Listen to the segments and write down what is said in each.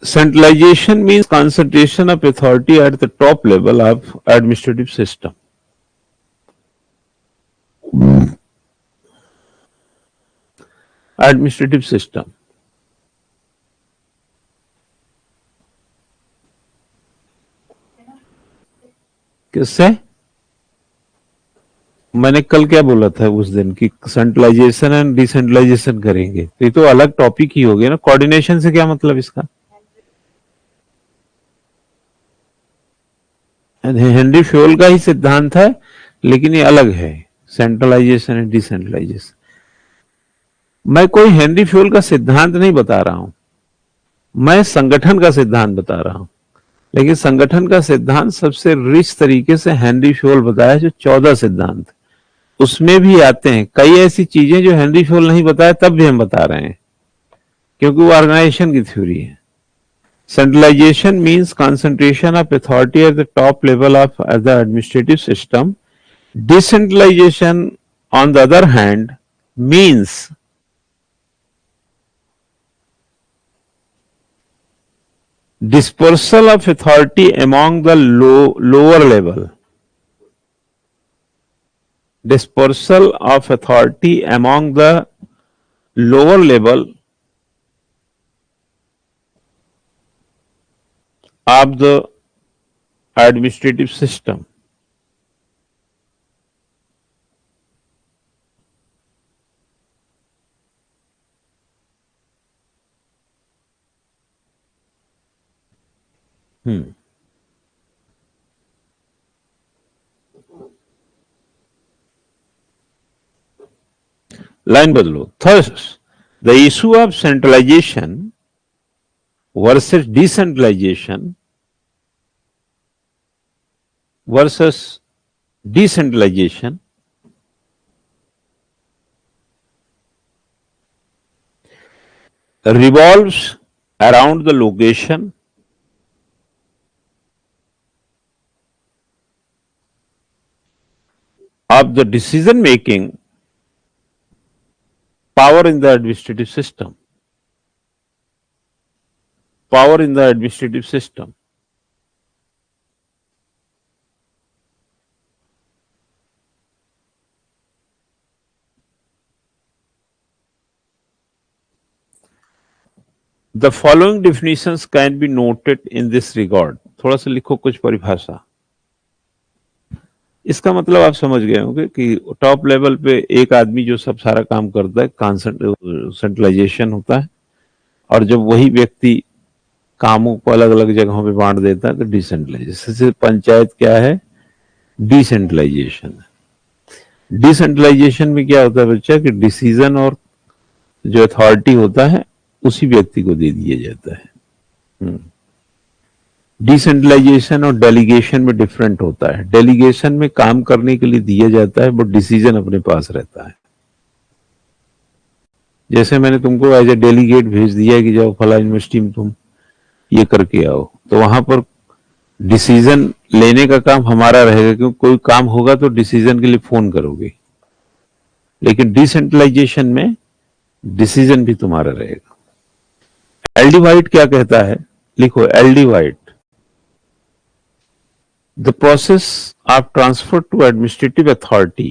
Centralization means concentration of authority at the top level of administrative system. Administrative system. किससे? मैंने कल क्या बोला था उस दिन कि सेंट्रलाइजेशन एंड डिसेंट्रलाइजेशन करेंगे, तो ये तो अलग टॉपिक ही हो गया ना। कोऑर्डिनेशन से क्या मतलब इसका? हेनरी फ्योल का ही सिद्धांत है, लेकिन ये अलग है, सेंट्रलाइजेशन एंड डिसेंट्रलाइजेशन। मैं कोई हेनरी फ्योल का सिद्धांत नहीं बता रहा हूं, मैं संगठन का सिद्धांत बता रहा हूं। लेकिन संगठन का सिद्धांत सबसे रिच तरीके से हेनरी फ्योल बताया, जो 14 सिद्धांत, उसमें भी आते हैं कई ऐसी चीजें जो हेनरी फ्योल नहीं बताया, तब भी हम बता रहे हैं, क्योंकि वो ऑर्गेनाइजेशन की थ्योरी है। Centralization means concentration of authority at the top level of the administrative system. Decentralization, on the other hand, means dispersal of authority among the lower level. Dispersal of authority among the lower level of the administrative system. Line बदलो। Thus, the issue of centralization versus decentralization revolves around the location of the decision making power in the administrative system. Power in the administrative system. The following definitions can be noted in this regard. थोड़ा सा लिखो कुछ परिभाषा। इसका मतलब आप समझ गए होंगे कि टॉप लेवल पे एक आदमी जो सब सारा काम करता है, सेंट्रलाइजेशन होता है, और जब वही व्यक्ति कामों को अलग अलग जगहों पे बांट देता है तो डिसेंट्रलाइजेशन। जैसे पंचायत क्या है? डिसेंट्रलाइजेशन। डिसेंट्रलाइजेशन में क्या होता है बच्चा कि डिसीजन और जो अथॉरिटी होता है उसी व्यक्ति को दे दिया जाता है। डिसेंट्रलाइजेशन और डेलीगेशन में डिफरेंट होता है। डेलीगेशन में काम करने के लिए दिया जाता है, बट डिसीजन अपने पास रहता है। जैसे मैंने तुमको एज ए डेलीगेट भेज दिया कि जाओ फला यूनिवर्सिटी में तुम ये करके आओ, तो वहां पर डिसीजन लेने का काम हमारा रहेगा, क्योंकि कोई काम होगा तो डिसीजन के लिए फोन करोगे। लेकिन डिसेंट्रलाइजेशन में डिसीजन भी तुम्हारा रहेगा। एलडी वाइट क्या कहता है? लिखो L D White. The process of transfer to administrative authority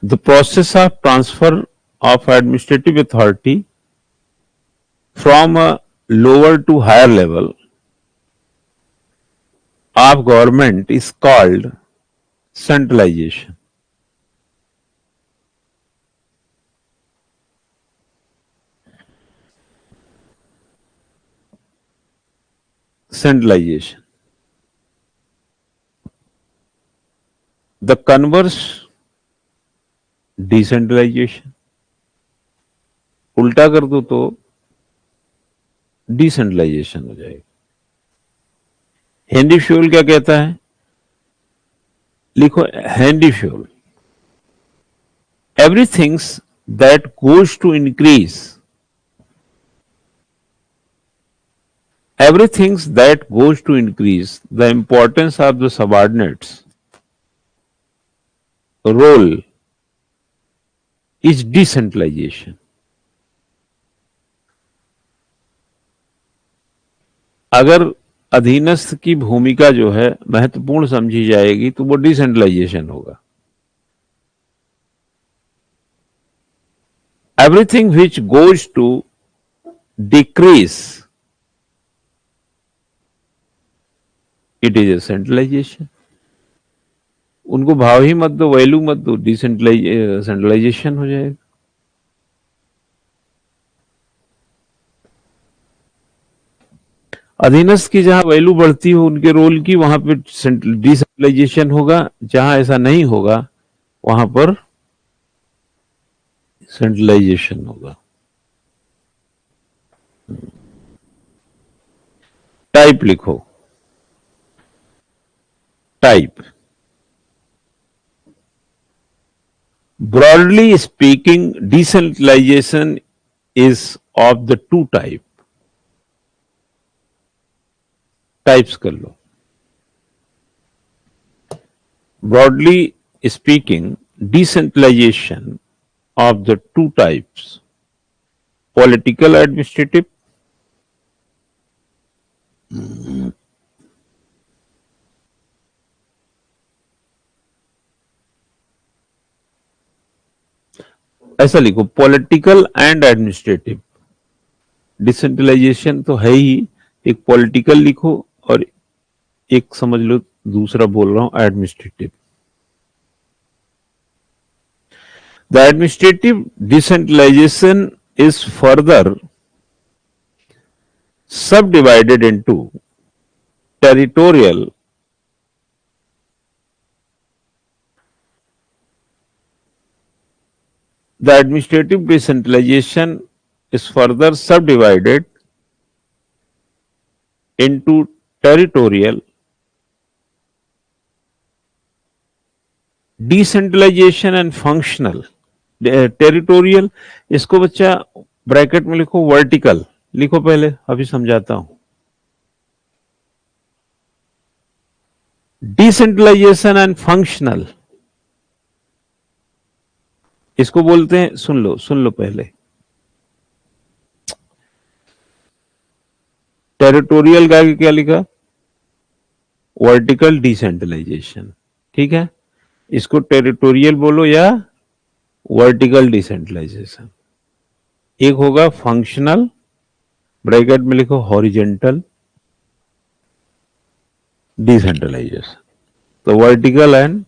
the process of transfer of administrative authority from a lower to higher level of government is called centralization. Centralization. The converse, decentralization. उल्टा कर दो तो decentralisation हो जाएगा। Henry Fayol क्या कहता है? लिखो Henry Fayol, everything that goes to increase, everything that goes to increase the importance of the subordinates role is decentralization. अगर अधीनस्थ की भूमिका जो है महत्वपूर्ण समझी जाएगी तो वो डिसेंट्रलाइजेशन होगा। Everything which goes to decrease it is a centralization. उनको भाव ही मत दो, वैल्यू मत दो, सेंट्रलाइजेशन हो जाएगा। अधीनस्थ की जहां वैल्यू बढ़ती हो उनके रोल की, वहां पे डिसेंट्रलाइजेशन होगा। जहां ऐसा नहीं होगा वहां पर सेंट्रलाइजेशन होगा। टाइप लिखो, type. Broadly speaking, decentralization is of the two type. Types कर लो। Broadly speaking, decentralization of the two types: political administrative ऐसा लिखो, पॉलिटिकल एंड एडमिनिस्ट्रेटिव। डिसेंट्रलाइजेशन तो है ही, एक पॉलिटिकल लिखो और एक समझ लो दूसरा बोल रहा हूं administrative. The administrative decentralization is further subdivided into territorial the administrative decentralization is further subdivided into territorial decentralization and functional। Territorial इसको बच्चा ब्रैकेट में लिखो, वर्टिकल लिखो पहले, अभी समझाता हूं। डिसेंट्रलाइजेशन एंड फंक्शनल इसको बोलते हैं, सुन लो पहले। टेरिटोरियल का आगे क्या लिखा? Vertical decentralization. ठीक है, इसको टेरिटोरियल बोलो या वर्टिकल डिसेंट्रलाइजेशन। एक होगा फंक्शनल, ब्रैकेट में लिखो हॉरिजेंटल डिसेंट्रलाइजेशन। तो वर्टिकल एंड,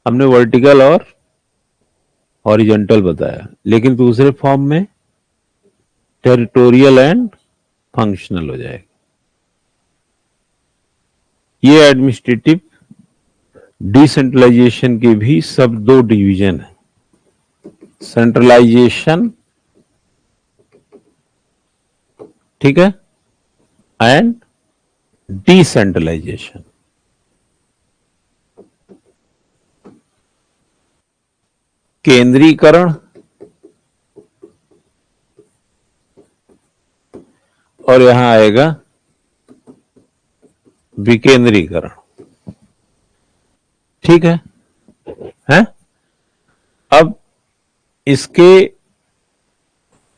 हमने वर्टिकल और हॉरिजेंटल बताया, लेकिन दूसरे फॉर्म में टेरिटोरियल एंड फंक्शनल हो जाएगा। ये एडमिनिस्ट्रेटिव डिसेंट्रलाइजेशन के भी सब दो डिवीजन है, सेंट्रलाइजेशन, ठीक है, एंड डिसेंट्रलाइजेशन। केंद्रीकरण और यहां आएगा विकेंद्रीकरण। ठीक है, हैं? अब इसके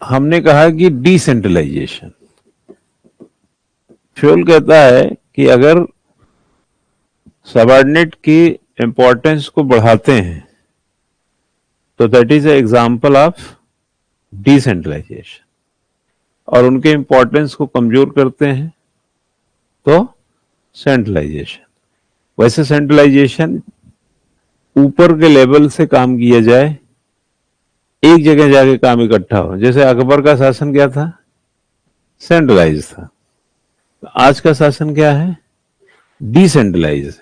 हमने कहा कि डिसेंट्रलाइजेशन, फ्योल कहता है कि अगर सबऑर्डिनेट की इंपॉर्टेंस को बढ़ाते हैं तो that is a example of decentralization, और उनके इंपॉर्टेंस को कमजोर करते हैं तो सेंट्रलाइजेशन। वैसे सेंट्रलाइजेशन ऊपर के लेवल से काम किया जाए, एक जगह जाके काम इकट्ठा हो। जैसे अकबर का शासन क्या था? सेंट्रलाइज था। आज का शासन क्या है? डिसेंट्रलाइज।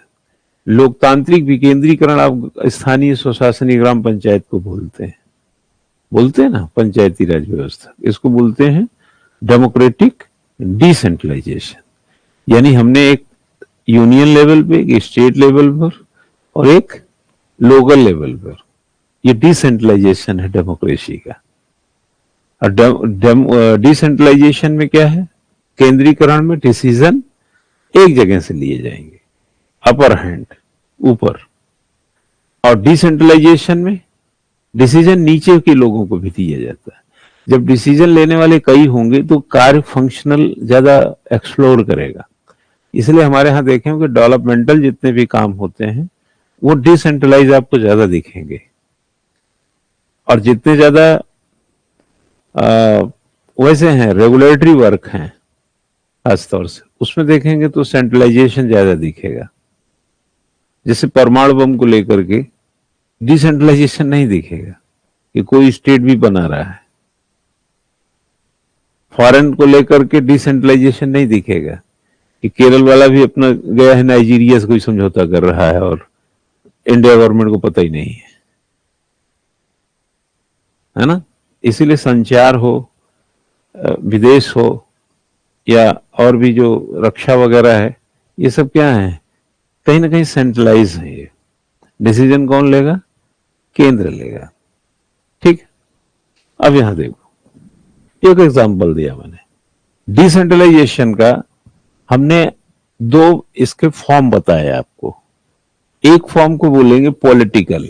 लोकतांत्रिक विकेंद्रीकरण आप स्थानीय स्वशासनी ग्राम पंचायत को बोलते हैं ना, पंचायती राज व्यवस्था, इसको बोलते हैं डेमोक्रेटिक डिसेंट्रलाइजेशन। यानी हमने एक यूनियन लेवल पे, एक स्टेट लेवल पर और एक लोकल लेवल पर, ये डिसेंट्रलाइजेशन है डेमोक्रेसी का। और डिसेंट्रलाइजेशन में क्या है? केंद्रीकरण में डिसीजन एक जगह से लिए जाएंगे, अपर हैंड, ऊपर। और डिसेंट्रलाइजेशन में डिसीजन नीचे के लोगों को भी दिया जाता है। जब डिसीजन लेने वाले कई होंगे तो कार्य फंक्शनल ज्यादा एक्सप्लोर करेगा। इसलिए हमारे यहाँ देखें कि डेवलपमेंटल जितने भी काम होते हैं वो डिसेंट्रलाइज आपको ज्यादा दिखेंगे, और जितने ज्यादा वैसे हैं रेगुलेटरी वर्क हैं खासतौर से, उसमें देखेंगे तो सेंट्रलाइजेशन ज्यादा दिखेगा। जैसे परमाणु बम को लेकर के डिसेंट्रलाइजेशन नहीं दिखेगा कि कोई स्टेट भी बना रहा है। फॉरेन को लेकर के डिसेंट्रलाइजेशन नहीं दिखेगा कि केरल वाला भी अपना गया है नाइजीरिया से कोई समझौता कर रहा है और इंडिया गवर्नमेंट को पता ही नहीं है ना। इसीलिए संचार हो, विदेश हो, या और भी जो रक्षा वगैरह है, ये सब क्या है, कहीं ना कहीं सेंट्रलाइज है। ये डिसीजन कौन लेगा? केंद्र लेगा। ठीक। अब यहां देखो, एक एग्जांपल दिया मैंने डिसेंट्रलाइजेशन का। हमने दो इसके फॉर्म बताए आपको। एक फॉर्म को बोलेंगे पॉलिटिकल,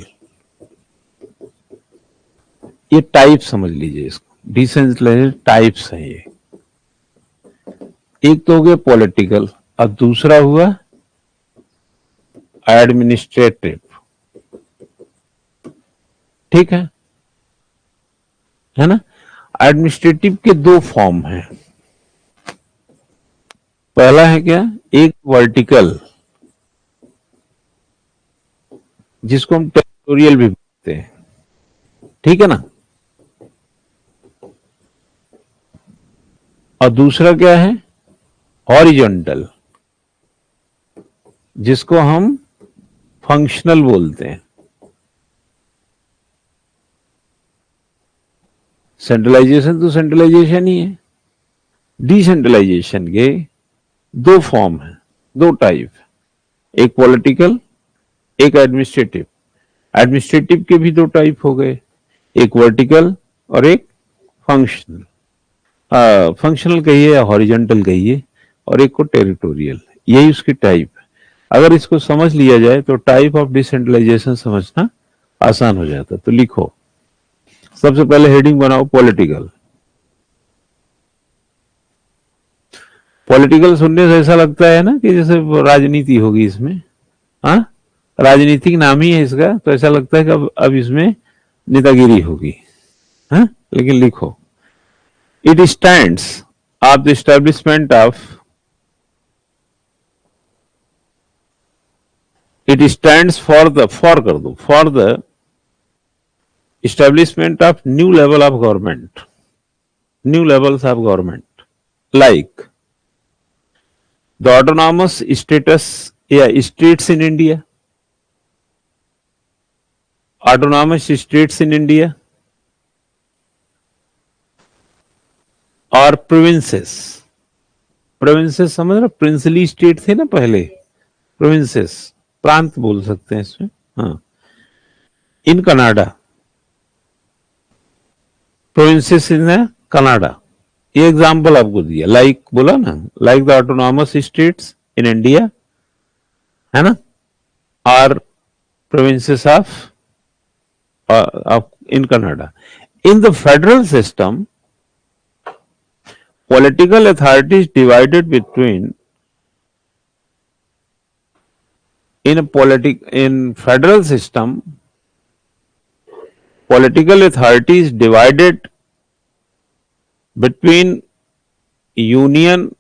ये टाइप समझ लीजिए इसको, डिसेंट्रलाइजेशन टाइप्स है ये। एक तो हो गया पॉलिटिकल और दूसरा हुआ एडमिनिस्ट्रेटिव। ठीक है ना। एडमिनिस्ट्रेटिव के दो फॉर्म हैं। पहला है क्या, एक वर्टिकल, जिसको हम टेरिटोरियल भी बोलते हैं। ठीक है ना। और दूसरा क्या है, हॉरिजॉन्टल, जिसको हम फंक्शनल बोलते हैं। सेंट्रलाइजेशन तो सेंट्रलाइजेशन ही है। डिसेंट्रलाइजेशन के दो फॉर्म हैं, दो टाइप, एक पॉलिटिकल, एक एडमिनिस्ट्रेटिव। एडमिनिस्ट्रेटिव के भी दो टाइप हो गए, एक वर्टिकल और एक फंक्शनल। फंक्शनल कहिए या हॉरिजॉन्टल कहिए, और एक को टेरिटोरियल। यही उसकी टाइप है। अगर इसको समझ लिया जाए तो टाइप ऑफ डिसेंट्रलाइजेशन समझना आसान हो जाता। तो लिखो, सबसे पहले हेडिंग बनाओ पॉलिटिकल। पॉलिटिकल सुनने से ऐसा लगता है ना कि जैसे राजनीति होगी इसमें। हाँ, राजनीतिक नाम ही है इसका, तो ऐसा लगता है कि अब इसमें नेतागिरी होगी। हाँ, लेकिन लिखो, it stands of the establishment of, it stands for the, for कर दो, for the establishment of new level of government, new levels of government, like the autonomous status, states in India, autonomous states in India, और provinces. Provinces समझ रहे, princely state थे ना पहले, provinces प्रांत बोल सकते हैं इसमें। हाँ, in Canada, provinces in Canada, ये एग्जाम्पल आपको दिया। लाइक बोला ना, like the autonomous states in India, है ना, और provinces of in Canada. In the federal system, political authority is divided between, in federal system, political authority is divided between union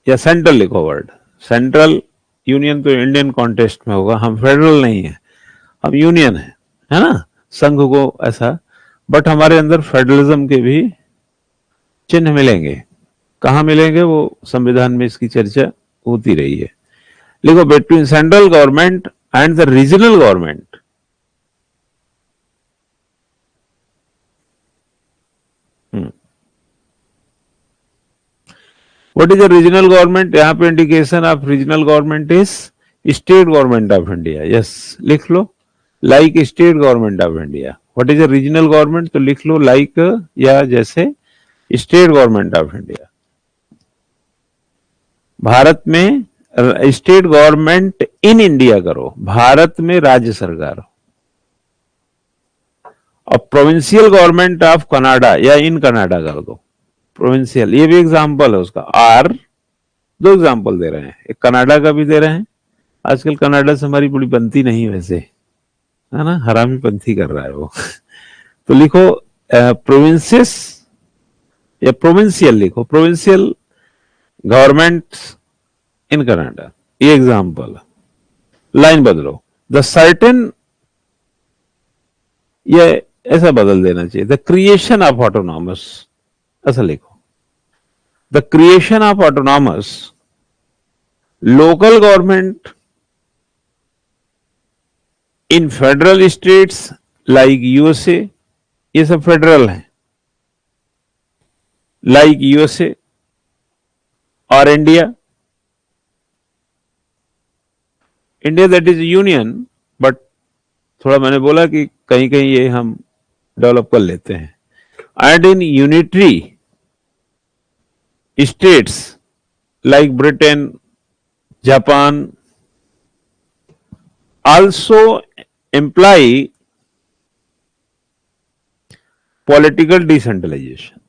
या central. लिखो word central. Union तो Indian contest में होगा, हम federal नहीं है, हम यूनियन है ना, संघ को ऐसा। बट हमारे अंदर फेडरलिज्म के भी चिन्ह मिलेंगे। कहां मिलेंगे वो संविधान में इसकी चर्चा होती रही है। लिखो, between central government and the regional government, what is the regional government? यहां पे indication of regional government is state government of India. Yes, लिख लो, like state government of India. What is the regional government? तो लिख लो like, या जैसे state government of India. Bharat में स्टेट गवर्नमेंट इन इंडिया करो, भारत में राज्य सरकार। और प्रोविंशियल गवर्नमेंट ऑफ कनाडा या इन कनाडा कर दो, प्रोविंशियल, ये भी एग्जाम्पल है उसका। आर, दो एग्जाम्पल दे रहे हैं, एक कनाडा का भी दे रहे हैं। आजकल कनाडा से हमारी बड़ी बनती नहीं वैसे, है ना, हरामी पंथी कर रहा है वो तो लिखो प्रोविंसेस या प्रोविंशियल लिखो, प्रोविंशियल गवर्नमेंट इन कनाडा, ये एग्जाम्पल। लाइन बदलो, द सर्टेन, ये ऐसा बदल देना चाहिए, द क्रिएशन ऑफ ऑटोनॉमस, ऐसा लिखो, the creation of autonomous local government in federal states like USA, ये सब फेडरल है, लाइक यूएसए और India, India that is union, but थोड़ा मैंने बोला कि कहीं कहीं ये हम डेवलप कर लेते हैं, and in unitary states like Britain, Japan, also imply political decentralization,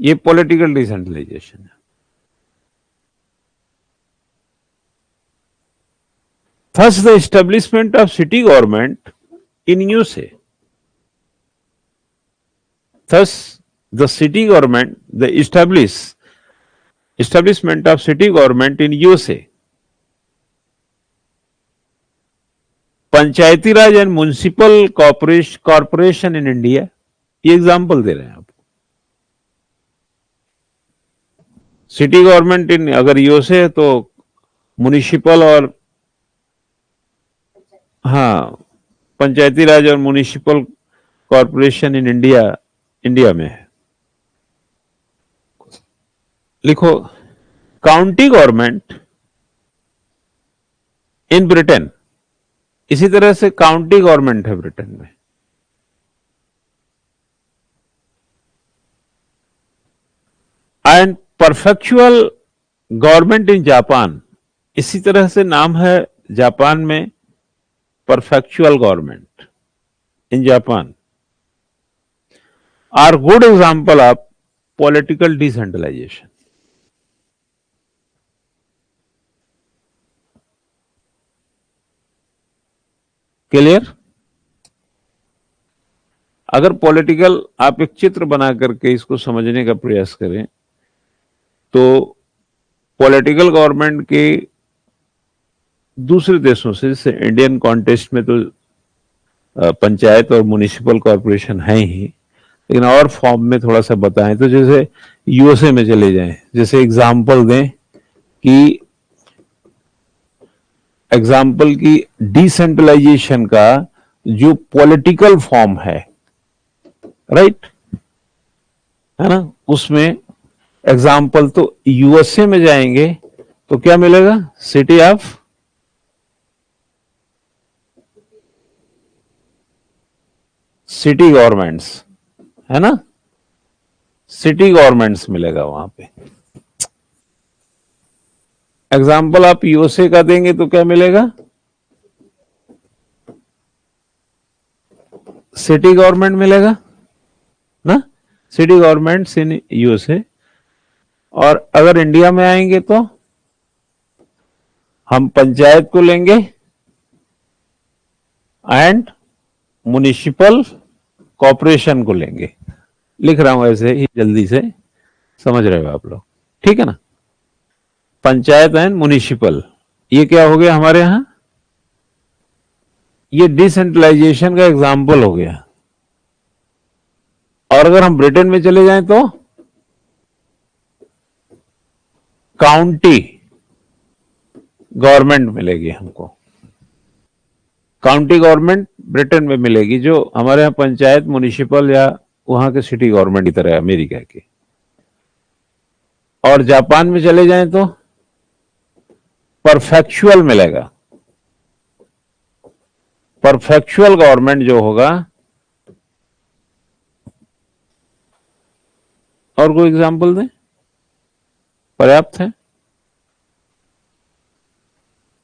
ये पॉलिटिकल डिसेंट्रलाइजेशन है। Thus, the establishment of city government in USA. Thus, the city government, the establishment of city government in USA. Panchayati Raj and municipal corporation in India, ये example दे रहे हैं आपको। City government in अगर USA है तो municipal और, हाँ, पंचायती राज और municipal corporation in India, India में है। लिखो काउंटी गवर्नमेंट इन ब्रिटेन, इसी तरह से काउंटी गवर्नमेंट है ब्रिटेन में। And prefectural government in Japan, इसी तरह से नाम है जापान में, prefectural government in Japan are good example of political decentralization. Clear? अगर पॉलिटिकल, आप एक चित्र बना करके इसको समझने का प्रयास करें तो पॉलिटिकल गवर्नमेंट के दूसरे देशों से, जैसे इंडियन कॉन्टेक्स्ट में तो पंचायत और म्युनिसिपल कॉर्पोरेशन है ही, लेकिन और फॉर्म में थोड़ा सा बताएं तो जैसे यूएसए में चले जाएं, जैसे एग्जाम्पल दें कि एग्जाम्पल की डिसेंट्रलाइजेशन का जो पॉलिटिकल फॉर्म है, राइट, है ना, उसमें एग्जाम्पल तो यूएसए में जाएंगे तो क्या मिलेगा, सिटी ऑफ सिटी गवर्नमेंट्स, है ना, सिटी गवर्नमेंट्स मिलेगा वहां पे। एग्जाम्पल आप यूएसए का देंगे तो क्या मिलेगा, सिटी गवर्नमेंट मिलेगा ना, सिटी गवर्नमेंट्स इन यूएसए। और अगर इंडिया में आएंगे तो हम पंचायत को लेंगे एंड म्युनिसिपल कॉर्पोरेशन को लेंगे। लिख रहा हूं ऐसे ही जल्दी से, समझ रहे हो आप लोग, ठीक है ना। पंचायत एंड म्युनिसिपल, ये क्या हो गया हमारे यहां, ये डिसेंट्रलाइजेशन का एग्जाम्पल हो गया। और अगर हम ब्रिटेन में चले जाएं तो काउंटी गवर्नमेंट मिलेगी हमको, काउंटी गवर्नमेंट ब्रिटेन में मिलेगी, जो हमारे यहां पंचायत म्युनिसिपल या वहां के सिटी गवर्नमेंट की तरह अमेरिका की। और जापान में चले जाएं तो परफेक्चुअल मिलेगा, परफेक्चुअल गवर्नमेंट जो होगा। और कोई एग्जांपल दें, पर्याप्त है।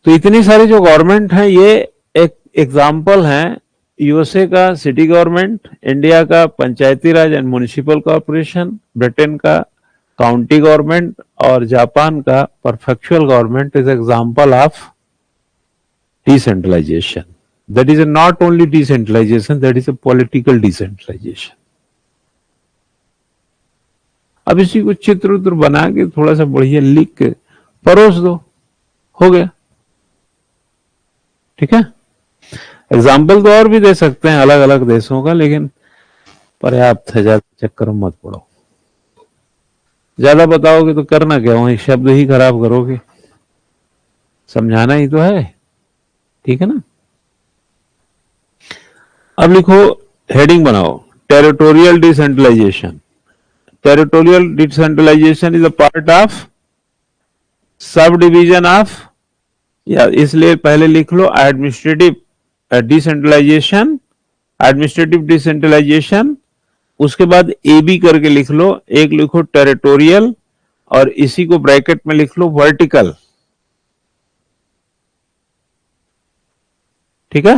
तो इतनी सारी जो गवर्नमेंट है ये एक एग्जाम्पल हैं यूएसए का सिटी गवर्नमेंट, इंडिया का Panchayati Raj and municipal corporation, Britain का काउंटी गवर्नमेंट और जापान का prefectural government is example of decentralization. That is not only decentralization, that is a political decentralization. अब इसी को चित्र उत्र बना के थोड़ा सा बढ़िया लिख के परोस दो, हो गया. ठीक है. एग्जाम्पल तो और भी दे सकते हैं अलग अलग देशों का, लेकिन पर्याप्त है, ज्यादा चक्कर में मत पड़ो. ज्यादा बताओगे तो करना क्या, वही शब्द ही खराब करोगे. समझाना ही तो है. ठीक है ना. अब लिखो, हेडिंग बनाओ, territorial decentralization. Territorial decentralization is a part of sub division of, या इसलिए पहले लिख लो एडमिनिस्ट्रेटिव डिसेंट्रलाइजेशन, एडमिनिस्ट्रेटिव डिसेंट्रलाइजेशन. उसके बाद ए बी करके लिख लो, एक लिखो टेरिटोरियल और इसी को ब्रैकेट में लिख लो वर्टिकल. ठीक है.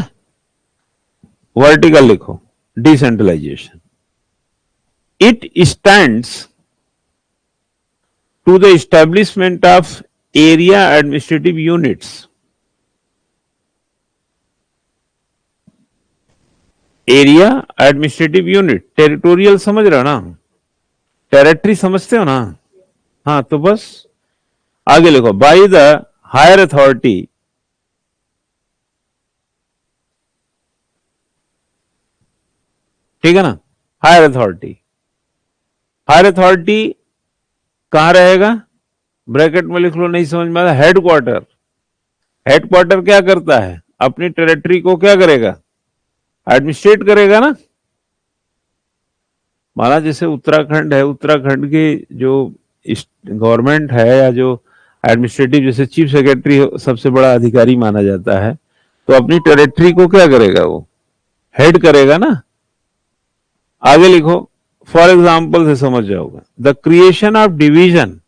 वर्टिकल लिखो decentralization. It stands to the establishment of area administrative units. Area administrative unit. Territorial समझ रहे हो ना, टेरिटरी समझते हो ना. हाँ, तो बस आगे लिखो, बाय द हायर अथॉरिटी. ठीक है ना. Higher authority. हायर अथॉरिटी कहां रहेगा, ब्रैकेट में लिख लो, नहीं समझ में आया, हेडक्वार्टर. हेडक्वार्टर क्या करता है, अपनी टेरिटरी को क्या करेगा, एडमिनिस्ट्रेट करेगा ना. माना जैसे उत्तराखंड है, उत्तराखंड की जो गवर्नमेंट है या जो एडमिनिस्ट्रेटिव, जैसे चीफ सेक्रेटरी सबसे बड़ा अधिकारी माना जाता है, तो अपनी टेरिटरी को क्या करेगा, वो हेड करेगा ना. आगे लिखो, फॉर एग्जाम्पल से समझ जाओगे, the creation of division.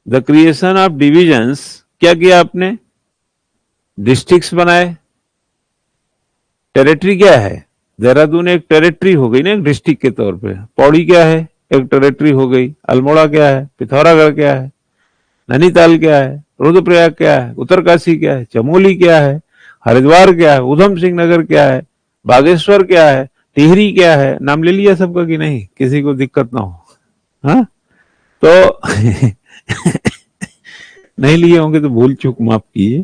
The creation of divisions, क्या किया आपने, डिस्ट्रिक्ट्स बनाए. टेरिटरी क्या है, देहरादून एक टेरिटरी हो गई ना, एक डिस्ट्रिक्ट के तौर पे. पौड़ी क्या है, एक टेरिटरी हो गई. अल्मोड़ा क्या है, पिथौरागढ़ क्या है, नैनीताल क्या है, रुद्रप्रयाग क्या है, उत्तरकाशी क्या है, चमोली क्या है, हरिद्वार क्या है, उधम सिंह नगर क्या है, बागेश्वर क्या है, टिहरी क्या है. नाम ले लिया सबका कि नहीं, किसी को दिक्कत ना हो. हाँ, तो नहीं लिए होंगे तो भूल चूक माफ कीजिए.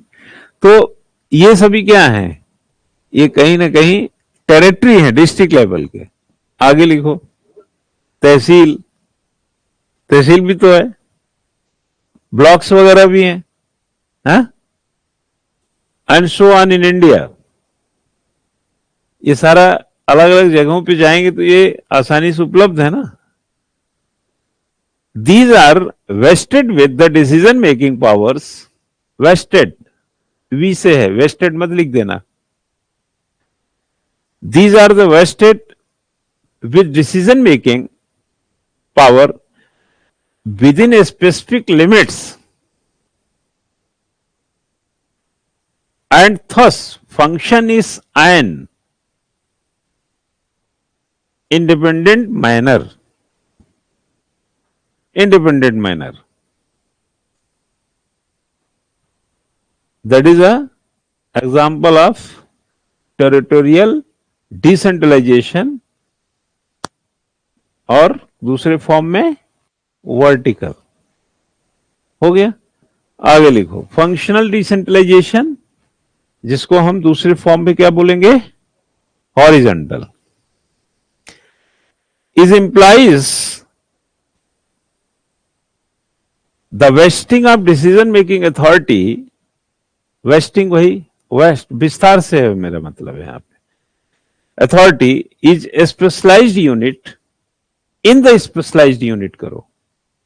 तो ये सभी क्या है, ये कहीं ना कहीं टेरिटरी है डिस्ट्रिक्ट लेवल के. आगे लिखो, तहसील. तहसील भी तो है, ब्लॉक्स वगैरह भी हैं, and so on in India. ये सारा अलग अलग जगहों पे जाएंगे तो ये आसानी से उपलब्ध है ना. These are vested with the decision making powers. Vested, V से है, vested मत लिख देना. These are the vested with decision making power within a specific limits, and thus function is an independent manner. Independent manner. That is a example of territorial decentralization, और दूसरे form में vertical. हो गया. आगे लिखो, फंक्शनल डिसेंट्रलाइजेशन, जिसको हम दूसरे फॉर्म में क्या बोलेंगे, horizontal, is implies the vesting of decision making authority. Vesting वही वेस्ट, विस्तार से है मेरा मतलब है यहाँ पे. Authority is specialized unit in the specialized unit करो,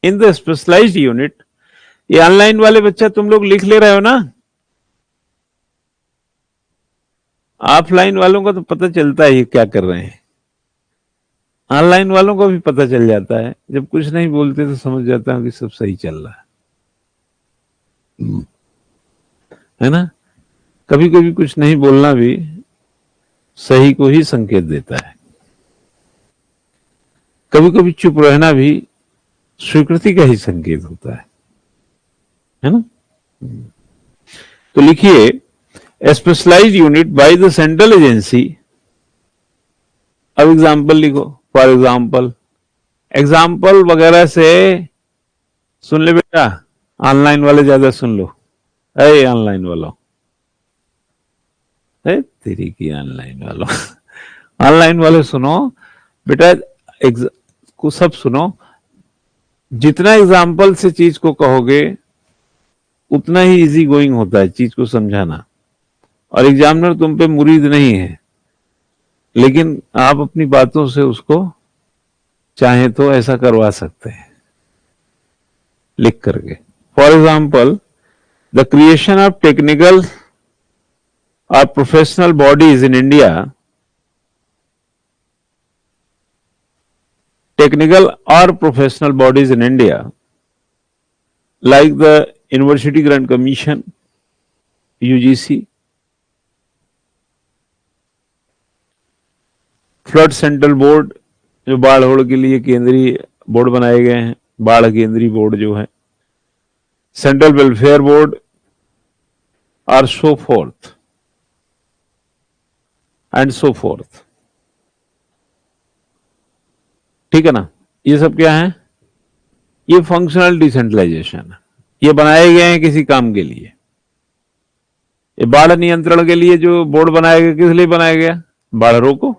इन द स्पेशलाइज्ड यूनिट. ये ऑनलाइन वाले बच्चा तुम लोग लिख ले रहे हो ना, ऑफलाइन वालों का तो पता चलता है ये क्या कर रहे हैं. ऑनलाइन वालों को भी पता चल जाता है, जब कुछ नहीं बोलते तो समझ जाता हूं कि सब सही चल रहा है ना. कभी कभी कुछ नहीं बोलना भी सही को ही संकेत देता है। कभी कभी चुप रहना भी स्वीकृति का ही संकेत होता है ना। तो लिखिए specialized unit by the central agency. अब एग्जाम्पल लिखो, फॉर एग्जाम्पल, एग्जाम्पल वगैरह से सुन ले बेटा, ऑनलाइन वाले ज्यादा सुन लो। अरे ऑनलाइन वालों, तेरी की ऑनलाइन वालों ऑनलाइन वाले सुनो बेटा, को सब सुनो। जितना एग्जाम्पल से चीज को कहोगे उतना ही इजी गोइंग होता है चीज को समझाना। और एग्जामिनर तुम पे मुरीद नहीं है, लेकिन आप अपनी बातों से उसको चाहे तो ऐसा करवा सकते हैं लिख करके। For example, the creation of technical और professional bodies in India, technical or professional bodies in India, like the University Grant Commission, UGC, flood central board, जो बाढ़ होड़ के लिए केंद्रीय बोर्ड बनाए गए हैं, बाढ़ केंद्रीय बोर्ड जो है, सेंट्रल वेलफेयर बोर्ड और सो फोर्थ एंड सो फोर्थ। ठीक है ना। ये सब क्या है? ये फंक्शनल डिसेंट्रलाइजेशन है। ये बनाए गए हैं किसी काम के लिए। ये बाढ़ नियंत्रण के लिए जो बोर्ड बनाया गया, किस लिए बनाया गया? बाढ़ रोको।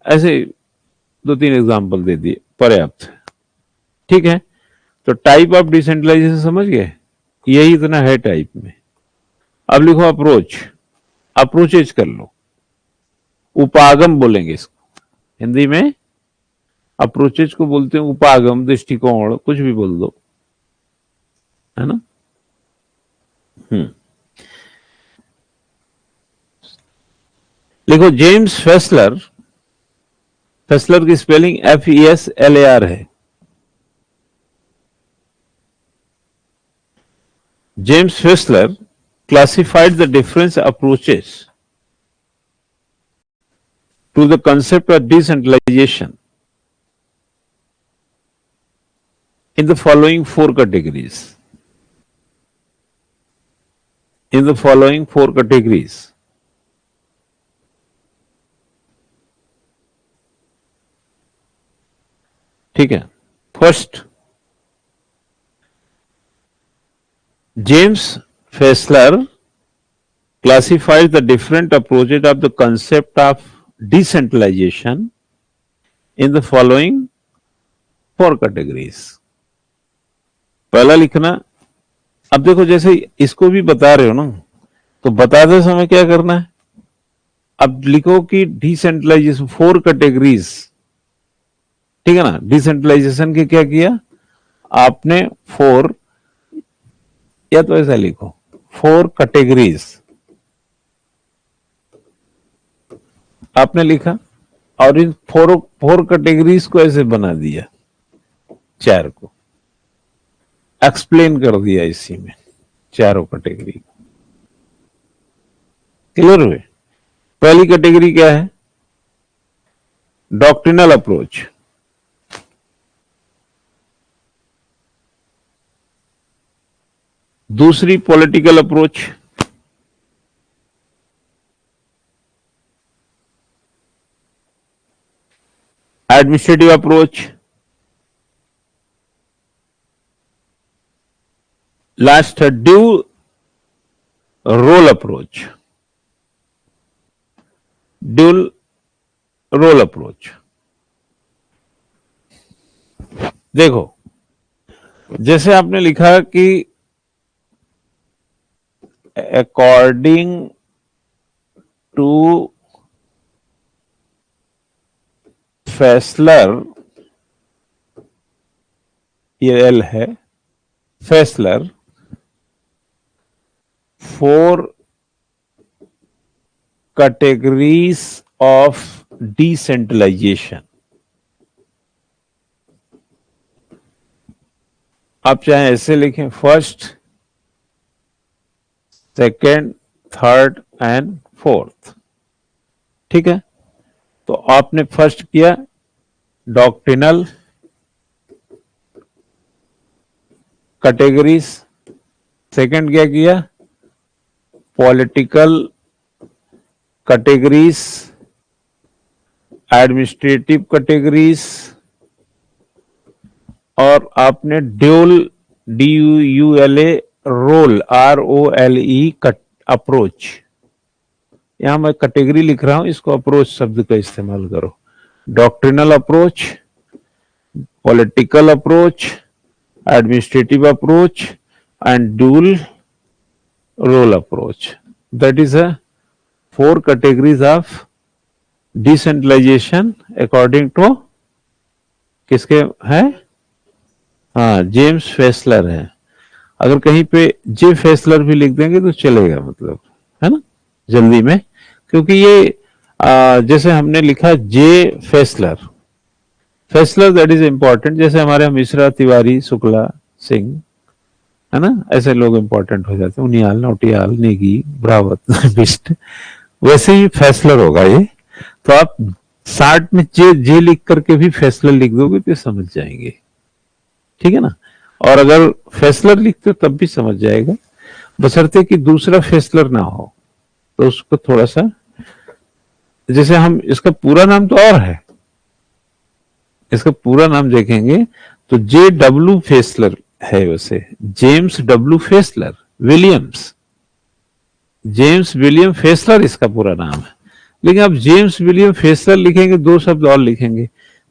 ऐसे 2-3 एग्जाम्पल दे दिए, पर्याप्त। ठीक है। तो टाइप ऑफ डिसेंट्रलाइजेशन समझ गए, यही इतना है टाइप में। अब लिखो अप्रोच, अप्रोचेज कर लो। उपागम बोलेंगे इसको हिंदी में। अप्रोचेज को बोलते हैं उपागम, दृष्टिकोण, कुछ भी बोल दो, है ना। लिखो जेम्स फेसलर, फेसलर की स्पेलिंग FESLAR है। James Fessler classified the different approaches to the concept of decentralization in the following 4 categories. In the following 4 categories. ठीक है। First, James Fessler classified the different approaches of the concept of decentralization in the following 4 categories. पहला लिखना, अब देखो जैसे इसको भी बता रहे हो ना, तो बताते समय क्या करना है? अब लिखो कि डिसेंट्रलाइजेशन 4 कैटेगरीज। ठीक है ना। डिसेंट्रलाइजेशन के क्या किया आपने? 4, या तो ऐसा लिखो 4 कैटेगरीज आपने लिखा, और इन 4 कैटेगरीज को ऐसे बना दिया, 4 को एक्सप्लेन कर दिया इसी में, चारों कैटेगरी। क्लियर हुए? पहली कैटेगरी क्या है? Doctrinal approach. दूसरी political approach. Administrative approach. Last है due role approach. Dual role approach. देखो जैसे आपने लिखा कि अकॉर्डिंग टू फेसलर, ये एल है, फेसलर 4 categories of decentralization। आप चाहे ऐसे लिखें, first, second, third and fourth. ठीक है, तो आपने फर्स्ट किया डॉक्ट्रिनल कैटेगरीज, सेकंड क्या किया पॉलिटिकल कैटेगरीज, एडमिनिस्ट्रेटिव कैटेगरीज, और आपने dual DULA role ROLE approach, यहां मैं कैटेगरी लिख रहा हूं, इसको अप्रोच शब्द का इस्तेमाल करो। Doctrinal approach, political approach, administrative approach and dual role approach. That is a 4 categories of decentralization according to किसके है? हाँ, जेम्स फेसलर है। अगर कहीं पे जे फेसलर भी लिख देंगे तो चलेगा, मतलब है ना, जल्दी में, क्योंकि ये जैसे हमने लिखा जे फेसलर, फेसलर दैट इज इंपॉर्टेंट। जैसे हमारे मिश्रा, तिवारी, शुक्ला, सिंह, है ना, ऐसे लोग इंपॉर्टेंट हो जाते हैं, उनियाल, नौटियाल, नेगी, ब्रावत, बिस्ट, वैसे ही फैसलर होगा ये। तो आप 60 में जे लिख करके भी फैसलर लिख दोगे तो समझ जाएंगे, ठीक है ना। और अगर फैसलर लिखते हो तब भी समझ जाएगा, बशर्ते कि दूसरा फैसलर ना हो, तो उसको थोड़ा सा, जैसे हम इसका पूरा नाम तो और है, इसका पूरा नाम देखेंगे तो JW फेसलर है, वैसे James W Fessler Williams, James William Fessler इसका पूरा नाम है। लेकिन आप जेम्स विलियम फेसलर लिखेंगे, 2 शब्द और लिखेंगे,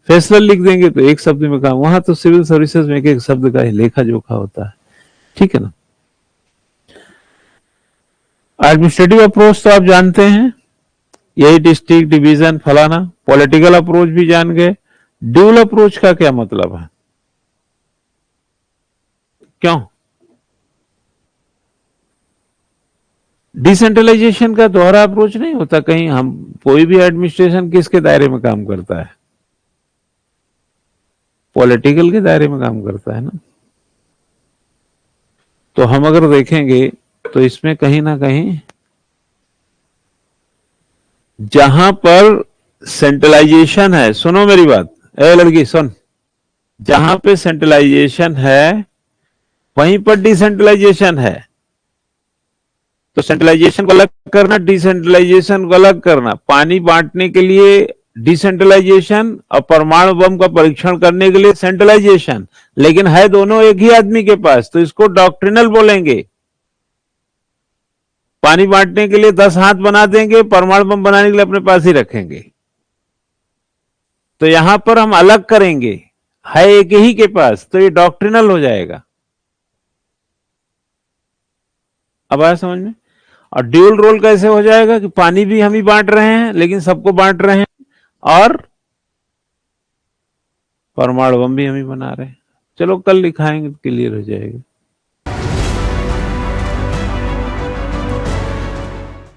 फेसलर लिख देंगे तो एक शब्द में काम। वहां तो सिविल सर्विसेज में एक शब्द का ही लेखा जोखा होता है, ठीक है ना। एडमिनिस्ट्रेटिव अप्रोच तो आप जानते हैं, यही डिस्ट्रिक्ट डिवीजन फलाना। पॉलिटिकल अप्रोच भी जान गए। ड्यूल अप्रोच का क्या मतलब है? क्यों? डिसेंट्रलाइजेशन का दोहरा अप्रोच नहीं होता कहीं। हम कोई भी एडमिनिस्ट्रेशन किसके दायरे में काम करता है? पॉलिटिकल के दायरे में काम करता है ना। तो हम अगर देखेंगे तो इसमें कहीं ना कहीं जहां पर सेंट्रलाइजेशन है, सुनो मेरी बात, ए लड़की सुन, जहां पे सेंट्रलाइजेशन है वहीं पर डिसेंट्रलाइजेशन है। तो सेंट्रलाइजेशन को अलग करना, डिसेंट्रलाइजेशन को अलग करना। पानी बांटने के लिए डिसेंट्रलाइजेशन और परमाणु बम का परीक्षण करने के लिए सेंट्रलाइजेशन, लेकिन है दोनों एक ही आदमी के पास, तो इसको डॉक्ट्रिनल बोलेंगे। पानी बांटने के लिए 10 हाथ बना देंगे, परमाणु बम बनाने के लिए अपने पास ही रखेंगे। तो यहां पर हम अलग करेंगे, है एक ही के पास, तो ये डॉक्ट्रिनल हो जाएगा। अब आया समझ में? और ड्यूल रोल कैसे हो जाएगा कि पानी भी हम ही बांट रहे हैं, लेकिन सबको बांट रहे हैं, और परमाणु बम भी हम ही बना रहे हैं। चलो कल लिखाएंगे, क्लियर हो जाएगा।